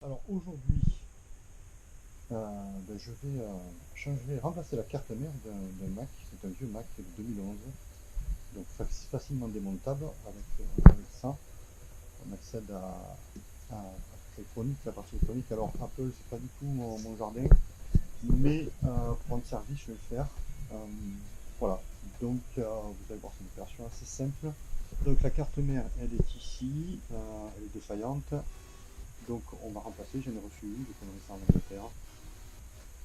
Alors aujourd'hui, je vais remplacer la carte mère d'un Mac. C'est un vieux Mac de 2011, donc facilement démontable. Avec ça, on accède à l'électronique, la partie électronique. Alors Apple, c'est pas du tout mon jardin, mais pour rendre service, je vais le faire. Euh, voilà. Donc vous allez voir, c'est une opération assez simple. Donc la carte mère, elle est ici, elle est défaillante. Donc on va remplacer, j'en ai reçu une, j'ai commandé ça en Angleterre.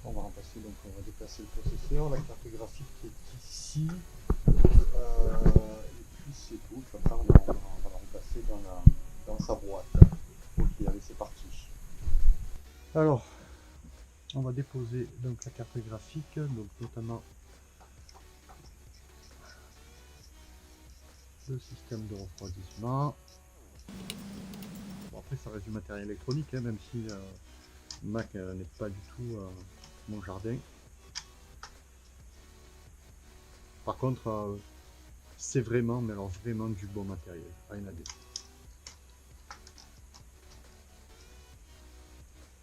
On va remplacer, donc on va déplacer le processeur, la carte graphique qui est ici, et puis c'est tout. Après on va la remplacer dans sa boîte. Ok, allez, c'est parti. Alors, on va déposer donc la carte graphique, donc notamment le système de refroidissement. Bon, après ça reste du matériel électronique, hein, même si Mac n'est pas du tout mon jardin. Par contre, c'est vraiment, mais alors vraiment du bon matériel, rien à dire.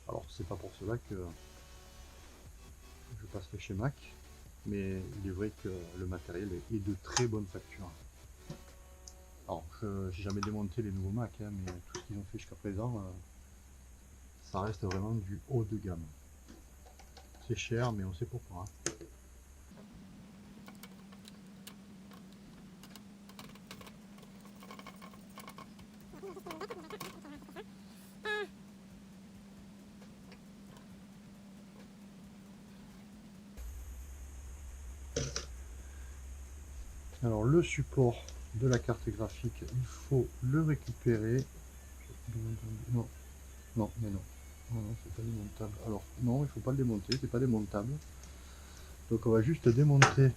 Alors c'est pas pour cela que je passerai chez Mac, mais il est vrai que le matériel est de très bonne facture. Alors j'ai jamais démonté les nouveaux Mac, hein, mais tout ce qu'ils ont fait jusqu'à présent, ça reste vraiment du haut de gamme. C'est cher, mais on sait pourquoi. Hein. Alors le support de la carte graphique, il faut le récupérer. Non, non, mais non. Non, non, c'est pas démontable. Alors non, il faut pas le démonter, c'est pas démontable. Donc on va juste démonter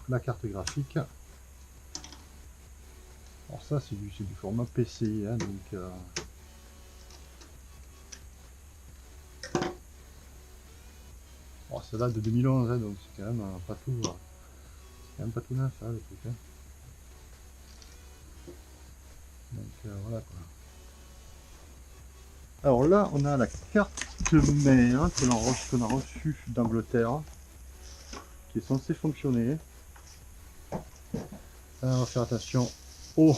la carte graphique. Alors ça c'est du format PCI, hein, donc c'est là de 2011, hein, donc c'est quand même pas tout, neuf, hein, le truc. Hein. Donc voilà quoi. Alors là, on a la carte mère qu'on a reçue d'Angleterre, qui est censée fonctionner. Alors, on va faire attention au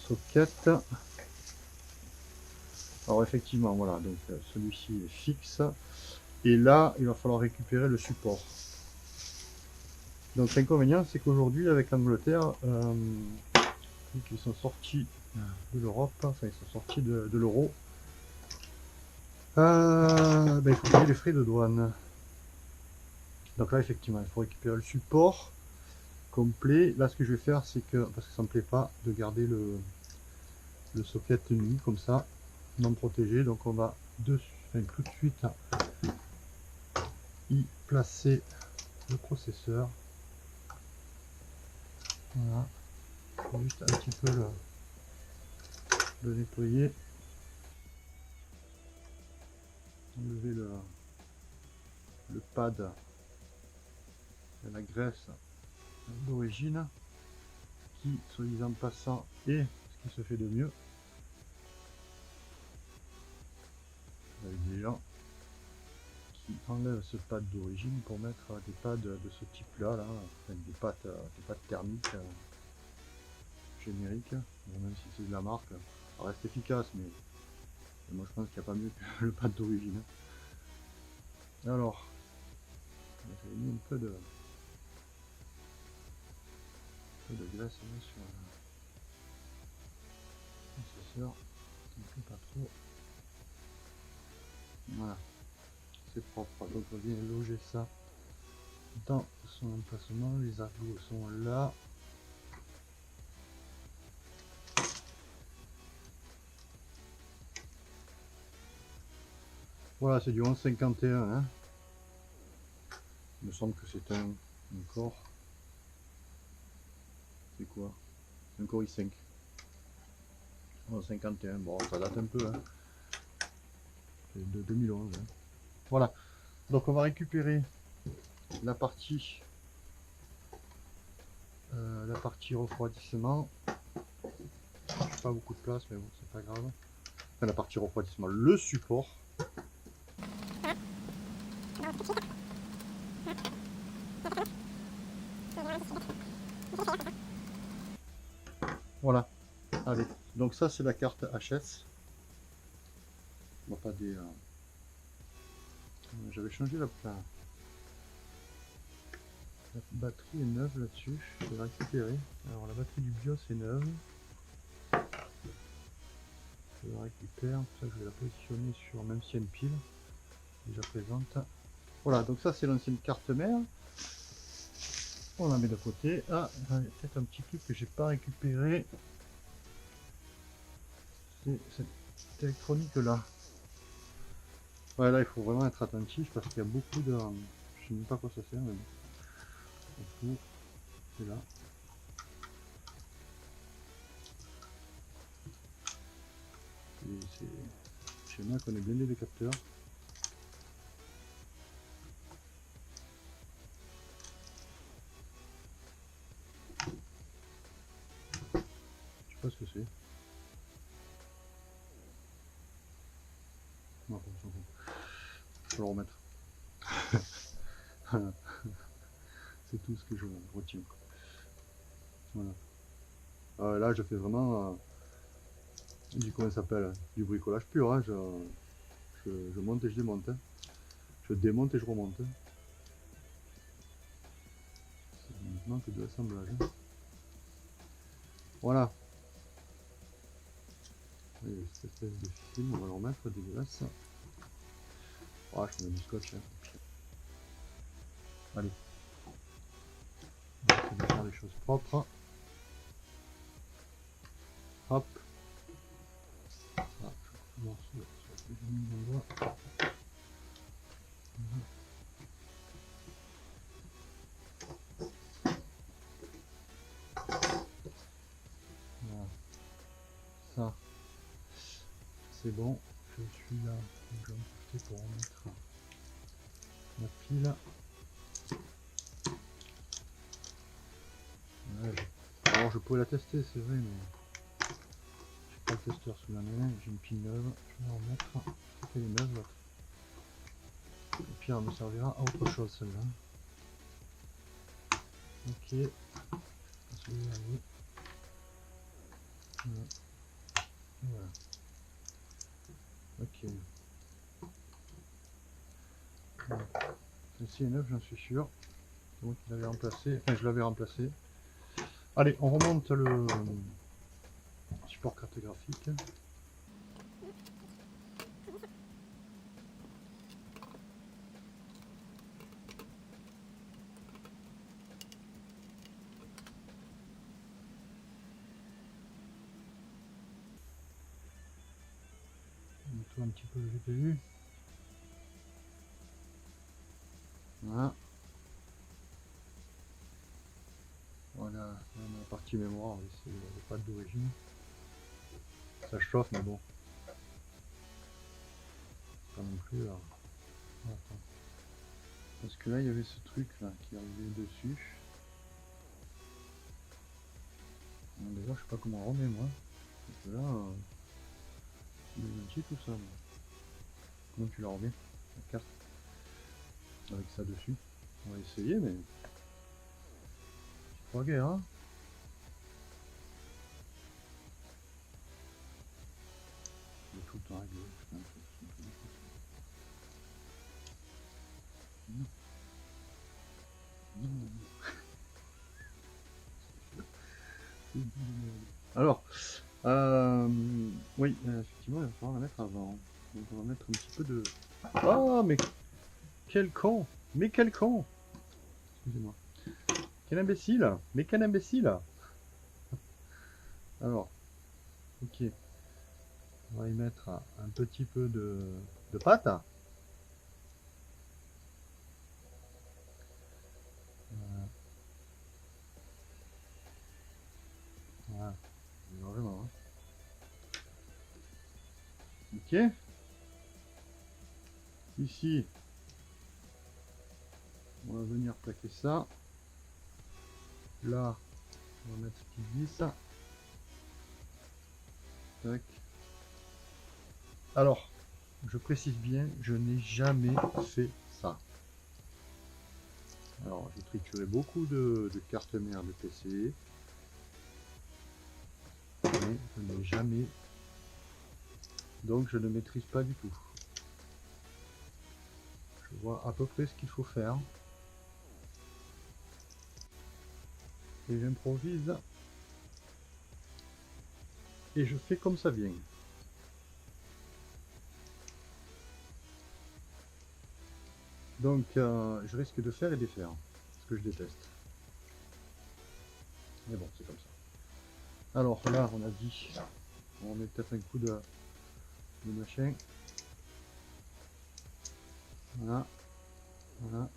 socket. Alors effectivement, voilà, donc celui-ci est fixe. Et là, il va falloir récupérer le support. Donc l'inconvénient, c'est qu'aujourd'hui, avec l'Angleterre, ils sont sortis de l'Europe, enfin ils sont sortis de l'euro. Il faut payer les frais de douane. Donc là, effectivement, il faut récupérer le support complet. Là, ce que je vais faire, c'est que, parce que ça me plaît pas de garder le socket nu comme ça, non protégé, donc on va tout de suite y placer le processeur. Voilà, faut juste un petit peu le nettoyer, enlever le pad de la graisse d'origine qui, soi-disant passant, est ce qui se fait de mieux. Avec des gens qui enlèvent ce pad d'origine pour mettre des pads de ce type là, enfin, des pads thermiques génériques, bon, même si c'est de la marque, ça reste efficace, mais moi je pense qu'il n'y a pas mieux que le pad d'origine. Alors, j'ai mis un peu de graisse sur le processeur, ça ne fait pas trop. Voilà, c'est propre, donc on vient loger ça dans son emplacement, les argots sont là. Voilà, c'est du 1151, hein. Il me semble que c'est un Core. C'est quoi? Un Core i5. 1151, bon, ça date un peu, hein. C'est de 2011. Hein. Voilà, donc on va récupérer la partie refroidissement. Pas beaucoup de place, mais bon, c'est pas grave. enfin la partie refroidissement, le support. Voilà, allez, donc ça c'est la carte HS. On va pas des... j'avais changé la batterie est neuve là-dessus, je vais la récupérer. Alors la batterie du BIOS est neuve. Je la récupère, pour ça je vais la positionner sur, même s'il y a une pile déjà présente. Voilà, donc ça c'est l'ancienne carte mère. On la met de côté. Ah, peut-être un petit truc que j'ai pas récupéré. C'est cette électronique là. Ouais, là il faut vraiment être attentif parce qu'il y a beaucoup de... Je sais même pas à quoi ça sert, mais bon. On fout. C'est là. Chez moi qu'on est blindé des capteurs. Je sais pas ce que c'est. Non, on s'en fout. Je vais le remettre. C'est tout ce que je retiens. Voilà. Là je fais vraiment du, comment ça s'appelle, du bricolage pur. Hein. Je monte et je démonte. Hein. Je démonte et je remonte. Hein. C'est maintenant que de l'assemblage. Hein. Voilà. Et cette espèce de film, on va le remettre dégueulasse. Oh, je mets du scotch. Hein. Allez. On va essayer de faire les choses propres. Hop. Ah, je commence sur le deuxième endroit. Voilà. Ça, c'est bon. Je suis là. Donc, je vais en profiter pour remettre la pile. Ouais, alors je peux la tester, c'est vrai, mais j'ai pas le testeur sous la main. J'ai une pile neuve. Je vais en remettre. Elle est neuve l'autre. Et puis elle me servira à autre chose celle-là. Ok. Voilà. Ok. Voilà. Celle-ci est neuve, j'en suis sûr. C'est moi qui l'avais remplacé. Enfin, je l'avais remplacé. Allez, on remonte le support carte graphique. On nettoie un petit peu le GPU. Voilà. Voilà, la partie mémoire, c'est pas d'origine. Ça chauffe, mais bon. Pas non plus. Alors. Attends. Parce que là, il y avait ce truc là qui arrivait dessus. Déjà, je sais pas comment on remet moi. Parce que là, c'est gentil tout ça. Mais... Comment tu la remets, la carte, avec ça dessus? On va essayer, mais c'est pas guère, hein. Il est tout le temps réglé. Non. Non, non, non. Alors, oui, effectivement, il va falloir la mettre avant. Donc on va mettre un petit peu de... Oh, mais quel con! Mais quel con! Excusez-moi. Quel imbécile! Mais quel imbécile! Alors, ok. On va y mettre un petit peu de pâte. Voilà. Vraiment, hein. Ok. Ici, on va venir plaquer ça. Là, on va mettre ce qui glisse. Tac. Alors, je précise bien, je n'ai jamais fait ça. Alors, j'ai trituré beaucoup de cartes mères de PC, mais je n'ai jamais... Donc, je ne maîtrise pas du tout. Je vois à peu près ce qu'il faut faire. Et j'improvise. Et je fais comme ça vient. Donc, je risque de faire et défaire. Ce que je déteste. Mais bon, c'est comme ça. Alors là, on a dit... On met peut-être un coup de machin. Voilà. Voilà.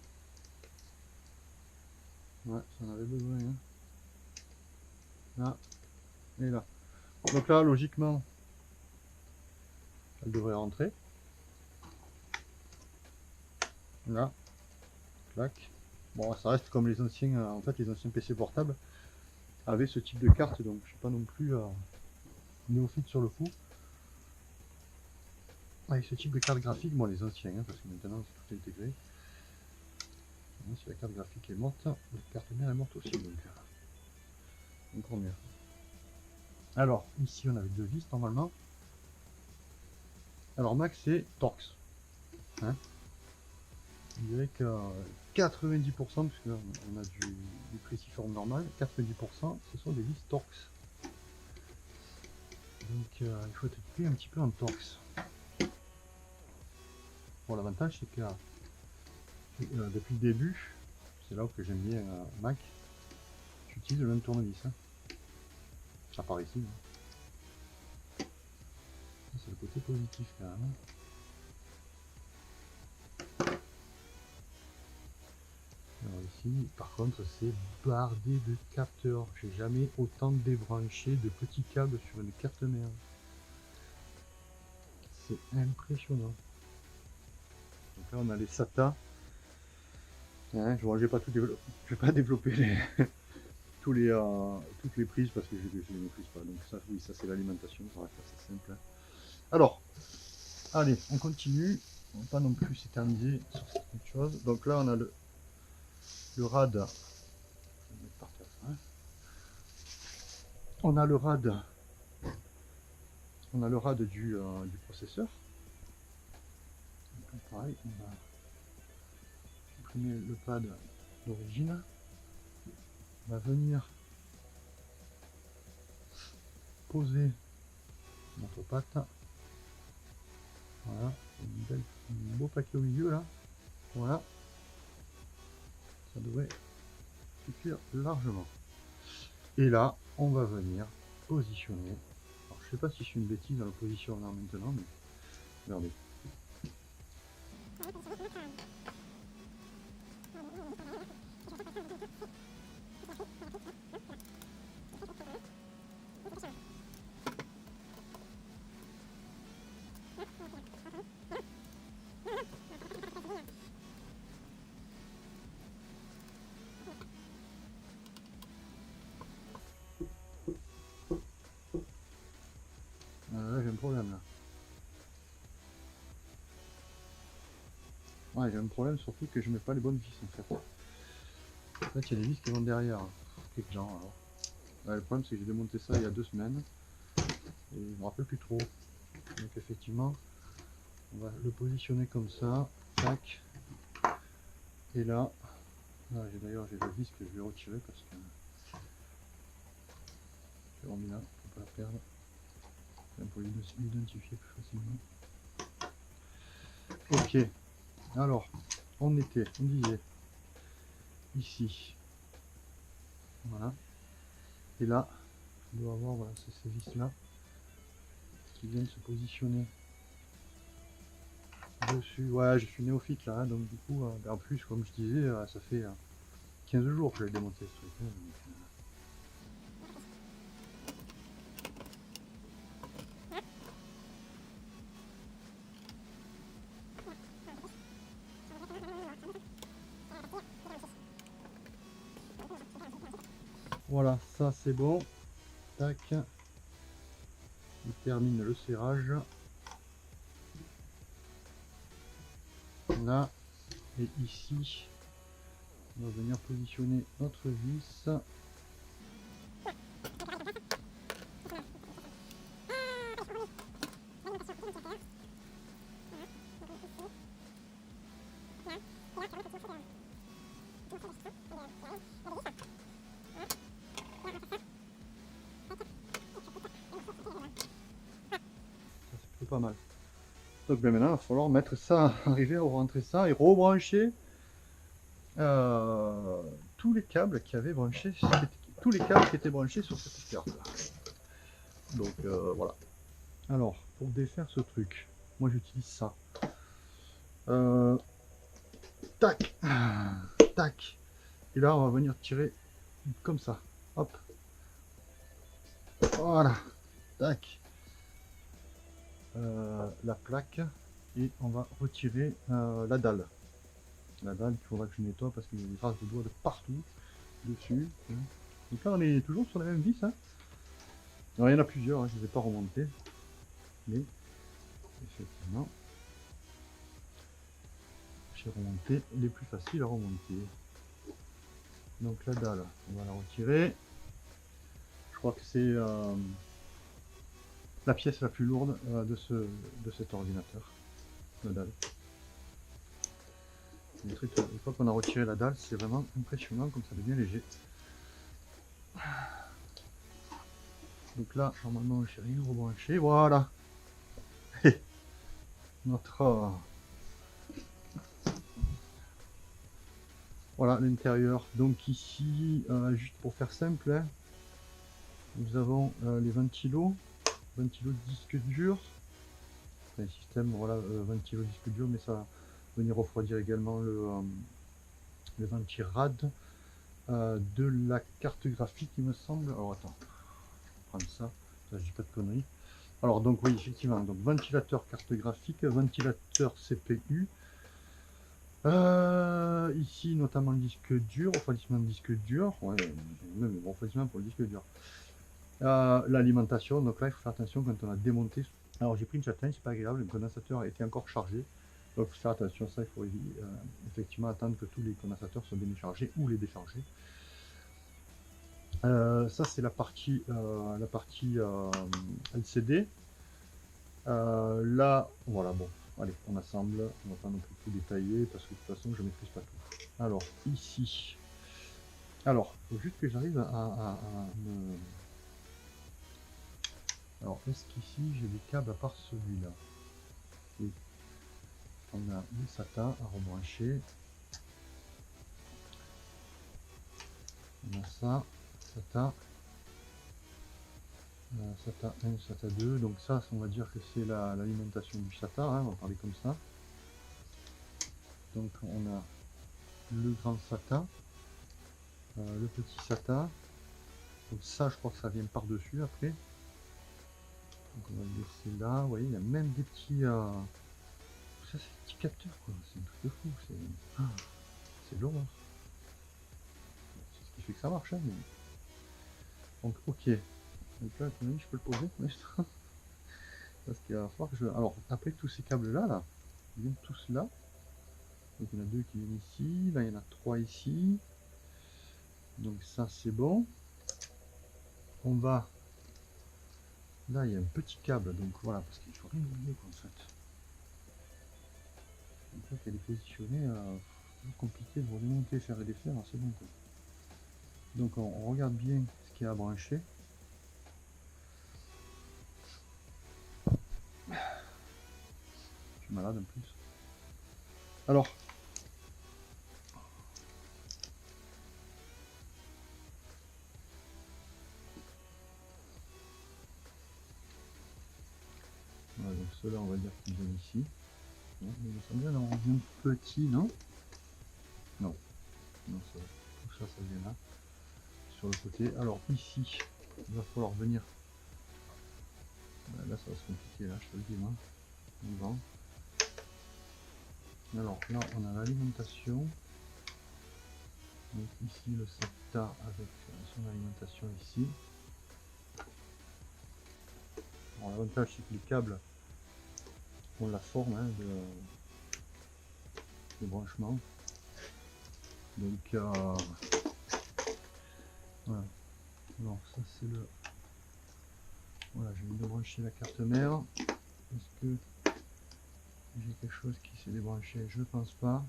Ouais, ça en avait besoin. Hein. Là. Et là. Donc là, logiquement, elle devrait rentrer. Là. Clac. Bon, ça reste comme les anciens, en fait, les anciens PC portables avaient ce type de carte, donc je suis pas non plus néophyte sur le coup. Avec ce type de carte graphique, bon, les anciens, hein, parce que maintenant c'est tout intégré. Si la carte graphique est morte, la carte mère est morte aussi, donc encore mieux. Alors, ici on avait deux vis normalement. Alors max c'est Torx. Hein, je dirais que 90%, parce que là on a du préciforme normal, 90% ce sont des vis Torx. Donc il faut être équipé un petit peu en Torx. Bon, l'avantage c'est que depuis le début, c'est là où que j'aime bien Mac, j'utilise le même tournevis. Hein. Ça part ici. Hein. C'est le côté positif quand même. Alors ici, par contre, c'est bardé de capteurs. J'ai jamais autant débranché de petits câbles sur une carte mère. C'est impressionnant. Donc là, on a les SATA. Hein, je vais pas tout développer. Je vais pas développer toutes les prises parce que je les maîtrise pas. Donc ça, oui, ça c'est l'alimentation. Ça reste assez simple. Alors, allez, on continue. On va pas non plus s'éterniser sur certaines choses. Donc là, on a le RAD. Je vais mettre par terre, hein. On a le RAD. On a le RAD du processeur. Donc, pareil, on va supprimer le pad d'origine. On va venir poser notre patte. Voilà, un beau paquet au milieu là. Voilà. Ça devrait suffire largement. Et là, on va venir positionner. Alors, je sais pas si je suis une bêtise dans le positionnement maintenant, mais regardez. Là, j'ai un problème là. Ouais, j'ai un problème surtout que je mets pas les bonnes vis en fait. En fait, il y a des vis qui vont derrière. Quelques gens alors. Ouais, le problème c'est que j'ai démonté ça il y a 2 semaines. Et je me rappelle plus trop. Donc effectivement, on va le positionner comme ça. Tac. Et là, d'ailleurs j'ai le vis que je vais retirer parce que c'est remis là, faut pas la perdre. Pour l'identifier plus facilement. Ok. Alors, on disait ici. Voilà. Et là, on doit avoir voilà, ces vis là qui viennent se positionner dessus. Ouais, je suis néophyte là, hein, donc du coup, en plus, comme je disais, ça fait 15 jours que j'ai démonté ce truc. Hein, donc, voilà, ça c'est bon. Tac. On termine le serrage. là. Et ici, on va venir positionner notre vis. C'est pas mal. Donc ben maintenant, il va falloir mettre ça, arriver à rentrer ça et rebrancher tous les câbles qui avaient branché, tous les câbles qui étaient branchés sur cette carte. Donc voilà. Alors, pour défaire ce truc, moi j'utilise ça. Tac, tac. Et là, on va venir tirer comme ça. Hop. Voilà. Tac. La plaque. Et on va retirer la dalle. La dalle qu'il faudra que je nettoie parce qu'il y a des traces de doigts de partout dessus. Donc là, on est toujours sur la même vis. Hein. Alors, il y en a plusieurs, hein, je ne les ai pas remontés. Mais effectivement, j'ai remonté les plus faciles à remonter. Donc la dalle, on va la retirer. Je crois que c'est la pièce la plus lourde de cet ordinateur, la dalle. Une fois qu'on a retiré la dalle, c'est vraiment impressionnant comme ça devient léger. Donc là, normalement, j'ai rien rebranché. Voilà. Notre voilà l'intérieur. Donc ici, juste pour faire simple, hein, nous avons les ventilos disque dur. Un système, voilà, ventilo disque dur, mais ça va venir refroidir également le ventirad de la carte graphique, il me semble. Alors attends, je vais prendre ça, je dis pas de conneries. Alors donc oui, effectivement, donc ventilateur carte graphique, ventilateur CPU. Ici notamment le disque dur, refroidissement de disque dur, ouais, même refroidissement pour le disque dur. L'alimentation, donc là il faut faire attention quand on a démonté. Alors j'ai pris une châtaigne, c'est pas agréable, le condensateur a été encore chargé. Donc il faut faire attention, ça il faut effectivement attendre que tous les condensateurs soient bien déchargés ou les décharger. Ça c'est la partie LCD. Là, voilà, bon, allez, on assemble, on va pas non plus tout détailler parce que de toute façon je maîtrise pas tout. Alors ici, alors il faut juste que j'arrive à me... Alors est-ce qu'ici j'ai des câbles à part celui-là? Oui. On a une SATA à rebrancher. On a ça, SATA. SATA 1, SATA 2. Donc ça, on va dire que c'est l'alimentation du SATA. Hein, on va parler comme ça. Donc on a le grand SATA. Le petit SATA. Donc ça, je crois que ça vient par-dessus après. Donc on va le laisser là. Vous voyez, il y a même des petits... Ça, c'est des petits capteurs, quoi. C'est un truc de fou. C'est l'horreur. C'est ce qui fait que ça marche. Hein, mais... Donc, ok. Donc là, à ton avis, je peux le poser, mais parce qu'il va falloir que je... Alors, après tous ces câbles-là, là, ils viennent tous là. Donc il y en a deux qui viennent ici. Là, il y en a trois ici. Donc ça, c'est bon. On va... Là, il y a un petit câble. Donc voilà, parce qu'il faut rien oublier, quoi, en fait. Une fois qu'elle est positionnée, c'est compliqué de remonter, faire et défaire. C'est bon, quoi. Donc on regarde bien ce qu'il y a à brancher. Je suis malade en plus. Alors, voilà, donc ceux-là, on va dire qu'ils viennent ici. Non, il me semble bien d'avoir un petit, non? Non, non, ça, tout ça, ça vient là, sur le côté. Alors ici, il va falloir venir. Là, ça va se compliquer, là, je te le dis, moi. On va. Alors là, on a l'alimentation. Donc ici, le SATA avec son alimentation ici. Alors l'avantage, c'est que les câbles ont la forme hein, le branchement. Donc voilà. Alors ça c'est le... Voilà, je viens de brancher la carte mère. Est-ce que j'ai quelque chose qui s'est débranché? Je ne pense pas.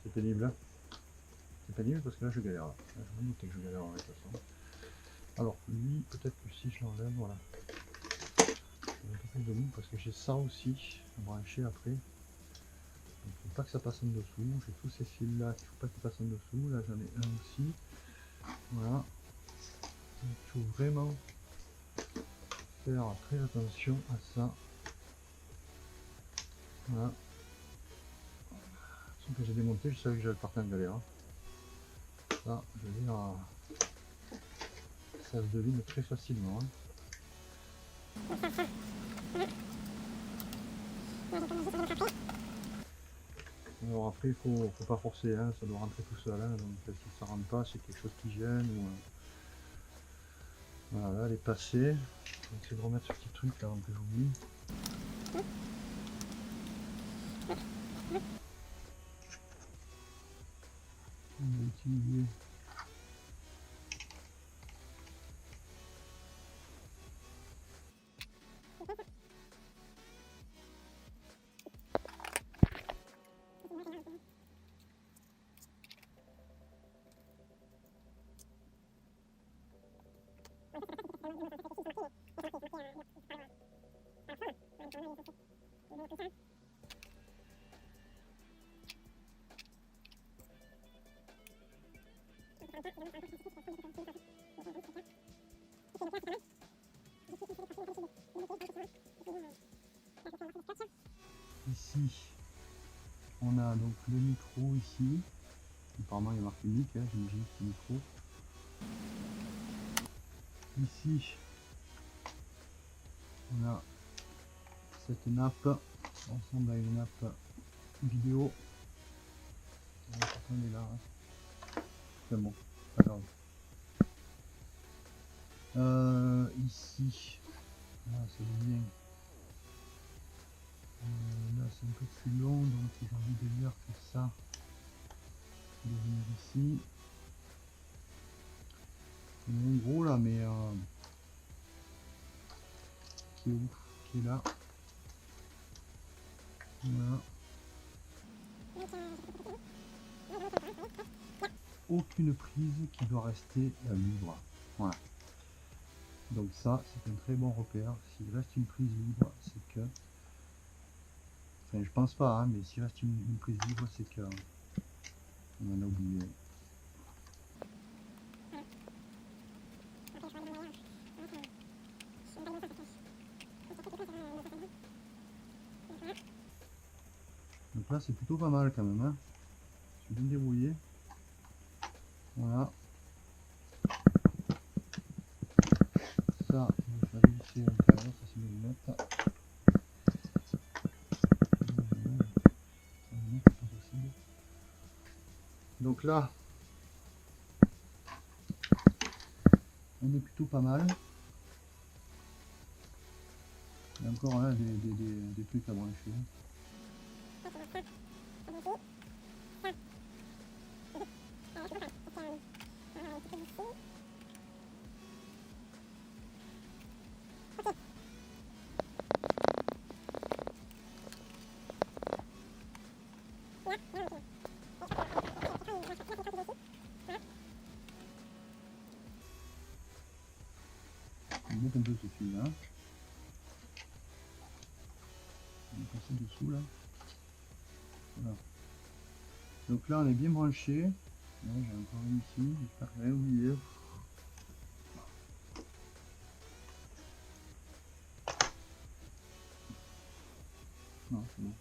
C'est pénible. C'est pénible parce que là je galère. Là, je me doutais que je galère de toute façon. Alors lui, peut-être que si je l'enlève, voilà. Un peu plus de mou parce que j'ai ça aussi à brancher après. Donc il ne faut pas que ça passe en dessous. J'ai tous ces fils là qu'il ne faut pas qu'ils passent en dessous. Là j'en ai un aussi. Voilà. Donc, il faut vraiment faire très attention à ça. Voilà. Ce que j'ai démonté, je savais que j'allais partir en galère. Ça, je veux dire, ça se devine très facilement. Alors après, il faut pas forcer, hein, ça doit rentrer tout seul. Hein, donc si ça rentre pas, c'est quelque chose qui gêne. Ou, voilà, là, elle est passée. Je vais essayer de remettre ce petit truc là avant que j'oublie. On va utiliser ici. On a donc le micro ici. Apparemment il y a marqué mic, hein, j'imagine que c'est micro. Ici, on a cette nappe, ça ressemble à une nappe vidéo. On est là. C'est bon, pas grave. Ici, là c'est bien. Là c'est un peu plus long, donc j'ai envie de dire que ça de venir ici. Il y en a un gros là, mais qui est où? Qui est là. Voilà. Aucune prise qui doit rester libre. Voilà. Donc ça, c'est un très bon repère. S'il reste une prise libre, c'est que... Enfin, je pense pas, hein, mais s'il reste une prise libre, c'est que... On en a oublié. Donc là, c'est plutôt pas mal quand même. Hein. Je suis bien débrouillé. Voilà. Ça, je vais glisser à l'intérieur, ça c'est mm. Donc là, on est plutôt pas mal. Il y a encore là des trucs à brancher. On monte un peu ce fil là. On va passer dessous là. Voilà. Donc là on est bien branché. Là j'ai encore une ici, j'espère que j'ai rien oublié. Non, c'est bon.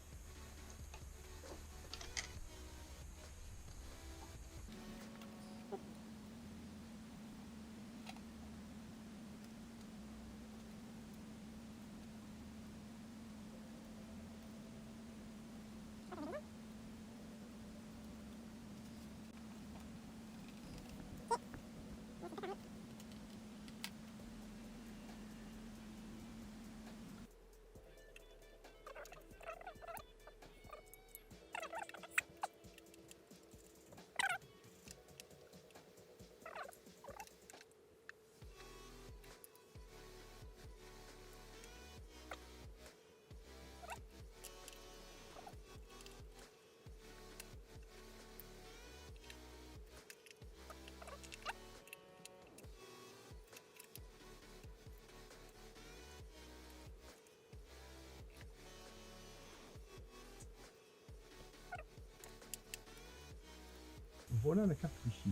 voilà la carte Wi-Fi.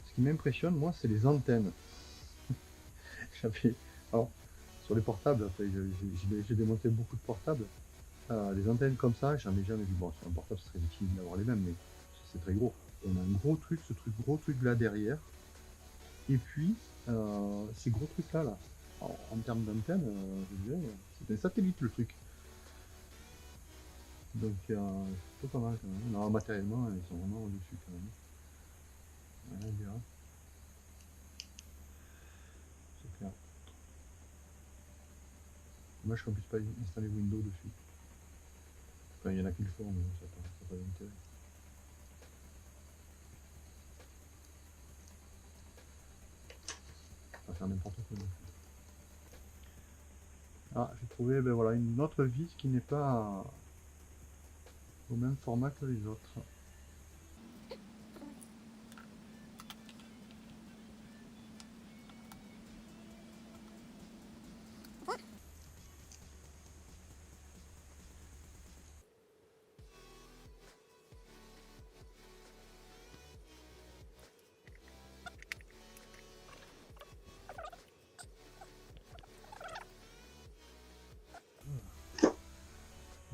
Ce qui m'impressionne, moi, c'est les antennes. Alors, sur les portables, j'ai démonté beaucoup de portables. Les antennes comme ça, j'en ai jamais vu. Bon, sur un portable, ce serait utile d'avoir les mêmes, mais c'est très gros. On a un gros truc, gros truc là derrière. Et puis, ces gros trucs là, en termes d'antenne, je dirais, c'est un satellite le truc. Donc, c'est plutôt pas mal quand même. Non, matériellement, ils sont vraiment au-dessus quand même. Rien à dire. C'est clair. Dommage qu'on puisse pas installer Windows dessus. Enfin, il y en a qui le font, mais ça n'a pas d'intérêt. Ça va faire n'importe quoi. Ah, j'ai trouvé ben voilà, une autre vis qui n'est pas au même format que les autres.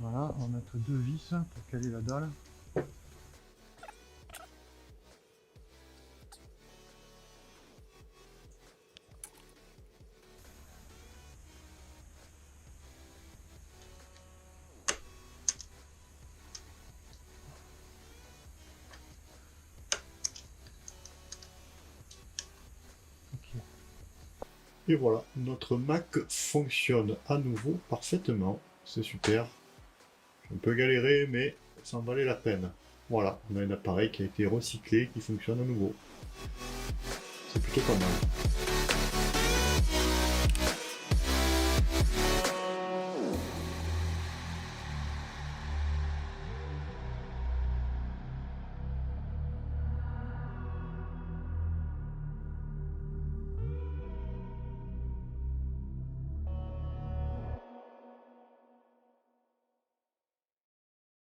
Voilà, on va mettre deux vis pour caler la dalle. Ok. Et voilà, notre Mac fonctionne à nouveau parfaitement. C'est super. J'ai un peu galéré, mais ça en valait la peine. Voilà, on a un appareil qui a été recyclé, qui fonctionne à nouveau. C'est plutôt pas mal.